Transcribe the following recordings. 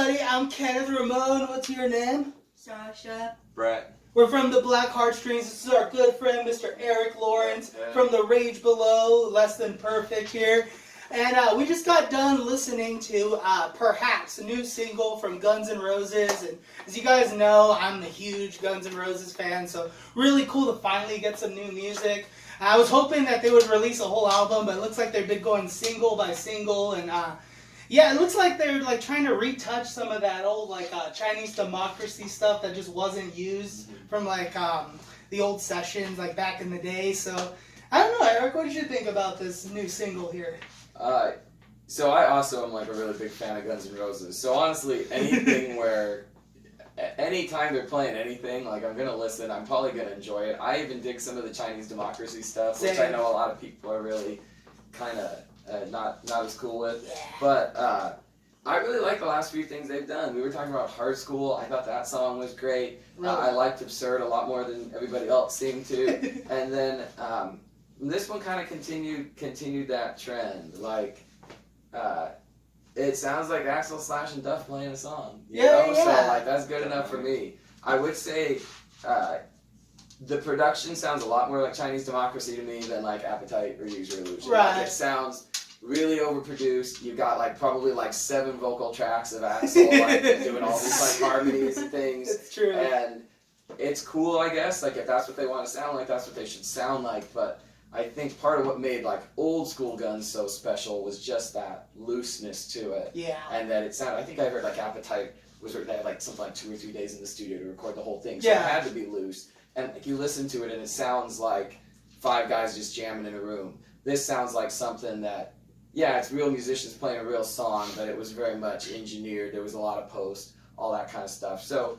everybody. I'm Kenneth Ramon. What's your name? Sasha. Brett. We're from the Black Heartstrings. This is our good friend, Mr. Eric Lawrence, from the Rage Below, Less Than Perfect here. And we just got done listening to Perhaps, a new single from Guns N' Roses. And as you guys know, I'm a huge Guns N' Roses fan, so really cool to finally get some new music. I was hoping that they would release a whole album, but it looks like they've been going single by single. And yeah, it looks like they're like trying to retouch some of that old Chinese Democracy stuff that just wasn't used from the old sessions like back in the day. So I don't know, Eric, what did you think about this new single here? So I also am like a really big fan of Guns N' Roses. So honestly, anything where, anytime they're playing anything, like I'm gonna listen. I'm probably gonna enjoy it. I even dig some of the Chinese Democracy stuff, which I know a lot of people are really kind of not as cool with. Yeah. But I really like the last few things they've done. We were talking about Hard School. I thought that song was great. Really? I liked Absurd a lot more than everybody else seemed to. And then this one kind of continued that trend. Like, it sounds like Axl, Slash, and Duff playing a song. You know? Yeah. So like that's good enough for me. I would say the production sounds a lot more like Chinese Democracy to me than like Appetite or Use Your Illusion. Right. Like, it sounds really overproduced. You've got like probably like 7 vocal tracks of Axl like doing all these like harmonies and things. It's true. And it's cool, I guess. Like if that's what they want to sound like, that's what they should sound like. But I think part of what made like old school Guns so special was just that looseness to it. Yeah. And that it sounded. I think I heard like Appetite was they had like something like 2 or 3 days in the studio to record the whole thing. So Yeah. it had to be loose. And like you listen to it and it sounds like 5 guys just jamming in a room. This sounds like something that, yeah, it's real musicians playing a real song, but it was very much engineered. There was a lot of post, all that kind of stuff. So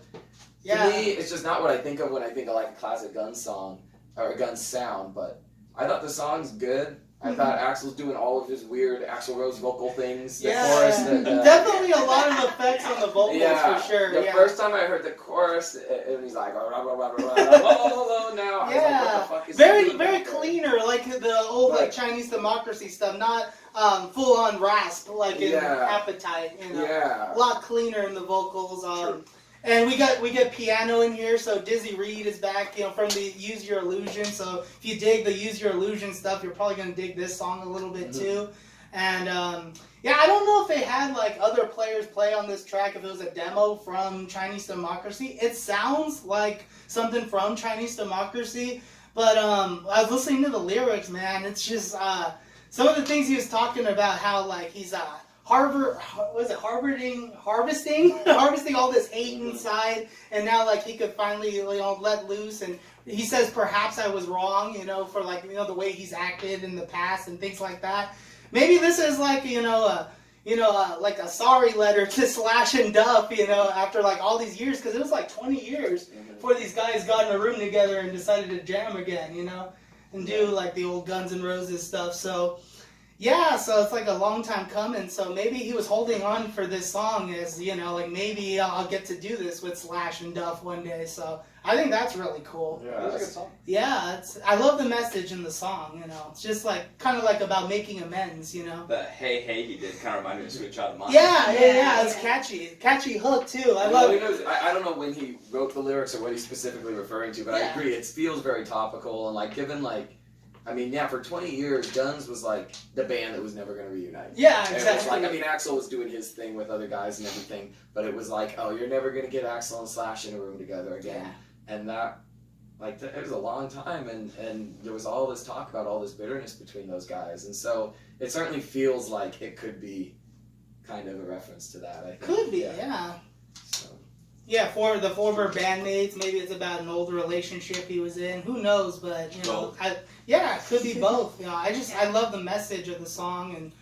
Yeah. to me, it's just not what I think of when I think of like a classic Guns song or a Guns sound. But I thought the song's good. I thought Axl's doing all of his weird Axl Rose vocal things. The chorus, definitely a lot of effects on the vocals for sure. The first time I heard the chorus, and he's like, now I was like, what the fuck is very he doing cleaner, like the old like Chinese Democracy stuff, not full on rasp like in Appetite. You know, Yeah. a lot cleaner in the vocals. And we get piano in here, so Dizzy Reed is back, from the Use Your Illusion. So if you dig the Use Your Illusion stuff, you're probably gonna dig this song a little bit too. And yeah, I don't know if they had like other players play on this track. If it was a demo from Chinese Democracy, it sounds like something from Chinese Democracy. But I was listening to the lyrics, man. It's just some of the things he was talking about, how like he's harvesting all this hate inside, and now like he could finally let loose. And he says, perhaps I was wrong, for like the way he's acted in the past and things like that. Maybe this is like like a sorry letter to Slash and Duff, after like all these years, because it was like 20 years before these guys got in a room together and decided to jam again, and do like the old Guns N' Roses stuff. So yeah, so it's like a long time coming. So maybe he was holding on for this song as, like maybe I'll get to do this with Slash and Duff one day. So I think that's really cool. Yeah, that's a good song. Yeah, I love the message in the song, It's just like, kind of like about making amends, The hey he did kind of remind me of Sweet Child of Mine. Yeah, it's catchy hook too. I love it. I don't know when he wrote the lyrics or what he's specifically referring to, but I agree, it feels very topical, and like given like, for 20 years, Guns was like the band that was never going to reunite. Yeah, and exactly. it was like, Axl was doing his thing with other guys and everything, but it was like, oh, you're never going to get Axl and Slash in a room together again. Yeah. And that, it was a long time, and there was all this talk about all this bitterness between those guys, and so it certainly feels like it could be kind of a reference to that, I think. Could be, yeah. So. Yeah, for the former bandmates, maybe it's about an old relationship he was in. Who knows? But it could be both. I love the message of the song, and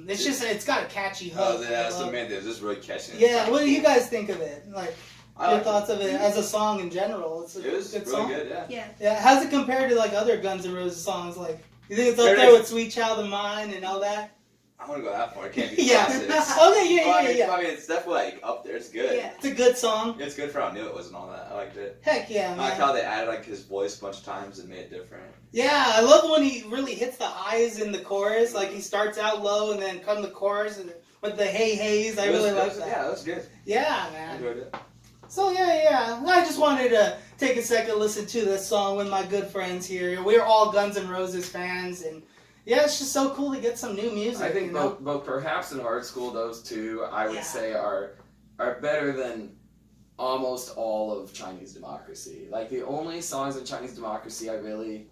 it's got a catchy hook. Oh, yeah, that's the main thing. It's just really catchy. Yeah, what do you guys think of it? Like your thoughts of it as a song in general? It's a it was good really song. good, yeah. Yeah, how's it compared to like other Guns N' Roses songs? Like, you think it's up there with Sweet Child of Mine and all that? I want to go that far. It can't be Yeah. classics. Okay, yeah. I mean, it's definitely like up there. It's good. Yeah, it's a good song. It's good for how new it was and all that. I liked it. Heck yeah, I man. like how they added like his voice a bunch of times and made it different. Yeah, I love when he really hits the highs in the chorus. Like he starts out low and then come the chorus and with the hey heys. I It was- really it like was- that. Yeah, that was good. Yeah, I man. enjoyed it. So yeah. I just wanted to take a second to listen to this song with my good friends here. We're all Guns N' Roses fans, and yeah, it's just so cool to get some new music. I think you know? both Perhaps and Art School, those two, I would Yeah. say are better than almost all of Chinese Democracy. Like the only songs in Chinese Democracy I really,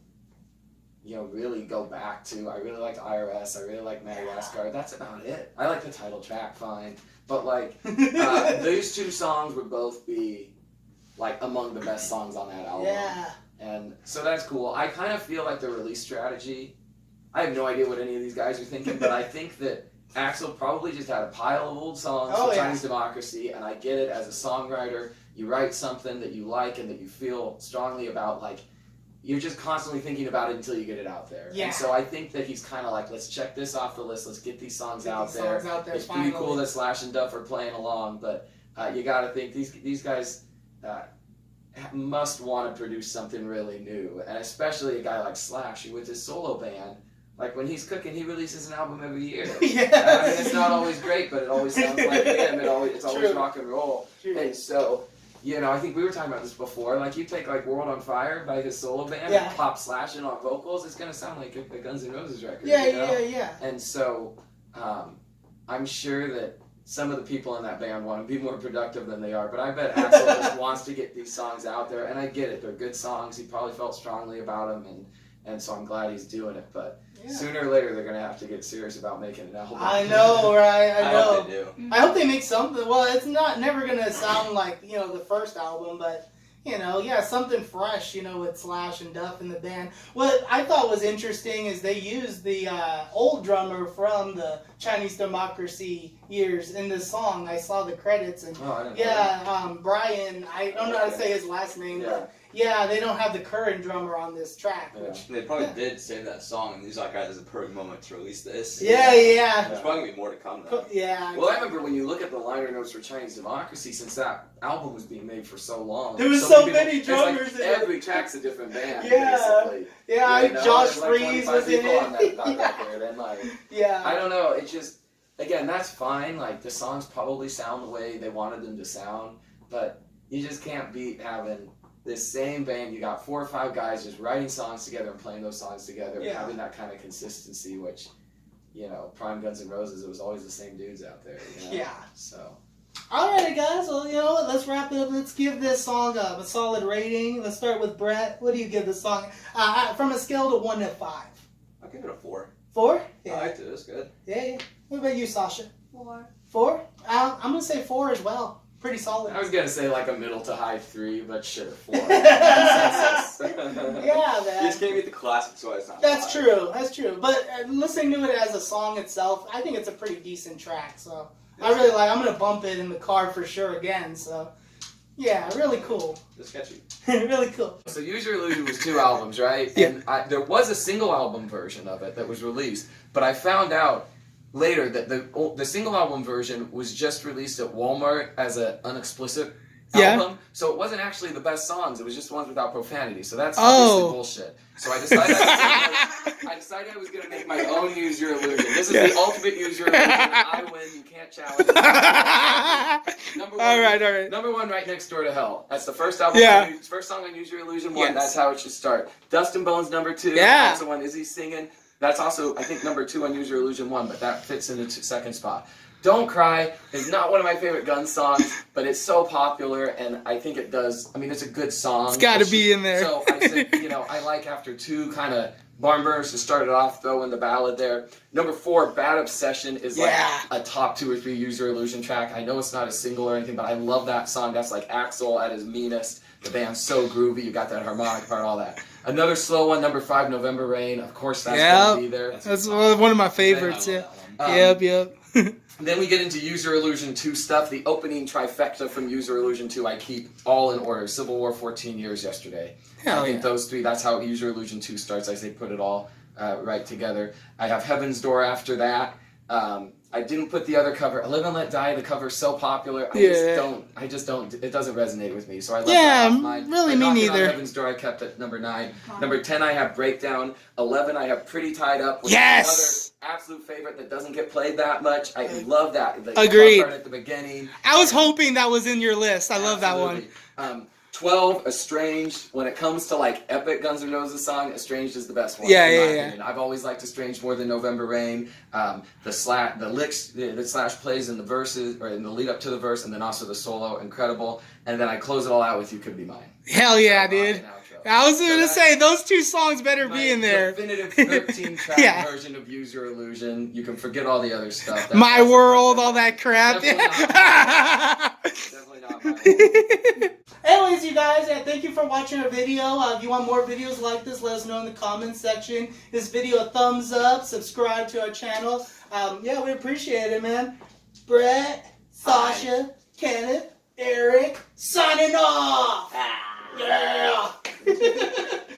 really go back to. I really liked IRS. I really like Madagascar. That's about it. I like the title track fine, but like these two songs would both be like among the best songs on that album. Yeah. And so that's cool. I kind of feel like the release strategy, I have no idea what any of these guys are thinking, but I think that Axl probably just had a pile of old songs Oh, from yeah. Chinese Democracy, and I get it as a songwriter. You write something that you like and that you feel strongly about, like, you're just constantly thinking about it until you get it out there. Yeah. And so I think that he's kind of like, let's check this off the list, let's get these songs out there. It's pretty cool that Slash and Duff are playing along, but you got to think these guys must want to produce something really new, and especially a guy like Slash, who with his solo band, like when he's cooking, he releases an album every year. Yeah. I mean, it's not always great, but it always sounds like him. It's always True. rock and roll. True. And so, I think we were talking about this before. Like you take like World on Fire by his solo band Yeah. and pop Slash in on vocals, it's gonna sound like a Guns N' Roses record. Yeah. And so, I'm sure that some of the people in that band want to be more productive than they are, but I bet Axl just wants to get these songs out there, and I get it. They're good songs. He probably felt strongly about them, and so I'm glad he's doing it. But Yeah. sooner or later, they're going to have to get serious about making an album. I know, right? I I know. hope they do. I hope they make something. Well, it's never gonna sound like the first album, but something fresh. With Slash and Duff in the band. What I thought was interesting is they used the old drummer from the Chinese Democracy years in this song. I saw the credits and Oh, I didn't know. Brian. I don't know how to say his last name, but they don't have the current drummer on this track. Yeah. Which, They probably did save that song, and these like, guys, is a perfect moment to release this. yeah. There's probably gonna be more to come though. Yeah. Well, I remember when you look at the liner notes for Chinese Democracy, since that album was being made for so long. There was so many many people- it's drummers in it. every track's a different band, Yeah. basically. Yeah, Josh there's like Freeze 25 was in people on it. that record, and like, Yeah. I don't know, it's just, again, that's fine, like, the songs probably sound the way they wanted them to sound, but you just can't beat having this same band, you got 4 or 5 guys just writing songs together and playing those songs together, and Yeah. having that kind of consistency, which, Prime Guns N' Roses, it was always the same dudes out there, Yeah. So, Alright guys, well you know what, let's wrap it up. Let's give this song a solid rating. Let's start with Brett. What do you give this song? From a scale to 1 to 5. I'll give it a 4. 4? I liked it. It was good. Yeah. What about you, Sasha? 4. 4? I'm gonna say 4 as well. Pretty solid. I was gonna say like a middle to high 3, but sure, 4. Consensus. Yeah, You man. just can't beat the classics, so it's not. That's 5. true. That's true. But listening to it as a song itself, I think it's a pretty decent track. So I really like. I'm gonna bump it in the car for sure again. So yeah, really cool. It's catchy. Really cool. So Use Your Illusion was 2 albums, right? Yeah. And there was a single album version of it that was released, but I found out later that the single album version was just released at Walmart as an unexplicit album, so it wasn't actually the best songs. It was just ones without profanity. So that's obviously bullshit. So I decided I was going to make my own Use Your Illusion. This is the ultimate Use Your Illusion. I win. You can't challenge. Number one, All right. Number 1, Right Next Door to Hell. That's the first album. Yeah. First song on Use Your Illusion 1. Yes. That's how it should start. Dust and Bones number 2. Yeah. That's the one Izzy's singing. That's also, I think, number 2 on Use Your Illusion 1, but that fits in the second spot. Don't Cry is not one of my favorite Guns songs, but it's so popular, and I think it does. I mean, it's a good song. It's got to be in there. So I said, I like after 2 kind of barn burners to start it off, throw in the ballad there. Number 4, Bad Obsession is like a top 2 or 3 Use Your Illusion track. I know it's not a single or anything, but I love that song. That's like Axl at his meanest. The band's so groovy. You got that harmonic part, all that. Another slow one, number 5, November Rain. Of course, that's going to be there. That's one of my favorites. Yeah. Yep. Then we get into Use Your Illusion 2 stuff. The opening trifecta from Use Your Illusion 2 I keep all in order. Civil War 14 Years Yesterday. Hell I think yeah. those 3, that's how Use Your Illusion 2 starts. I say put it all right together. I have Heaven's Door after that. I didn't put the other cover. Live and Let Die, the cover's so popular. I just don't, it doesn't resonate with me. So I left that off mine. really And me Knocking on neither. Heaven's Door I kept at number 9. Number 10 I have Breakdown. 11 I have Pretty Tied Up. Which Yes! absolute favorite that doesn't get played that much. I love that. The Agreed. part at the beginning. I was hoping that was in your list. I love that one. Absolutely. 12, Estranged. When it comes to like epic Guns N' Roses song, Estranged is the best one. Yeah, in my yeah, yeah. opinion. I've always liked Estranged more than November Rain. The licks that Slash plays in the verses or in the lead up to the verse, and then also the solo, incredible. And then I close it all out with "You Could Be Mine." Hell yeah, So, dude. and outro. I was So gonna that's say those two songs better my be in there. Definitive 13-track Yeah. version of "Use Your Illusion." You can forget all the other stuff. My That's World, a- all that crap. Definitely not my world. Anyways, you guys, thank you for watching our video. If you want more videos like this, let us know in the comments section. This video a thumbs up, subscribe to our channel. Yeah, we appreciate it, man. Brett, Sasha, Kenneth, Eric, signing off. Yeah.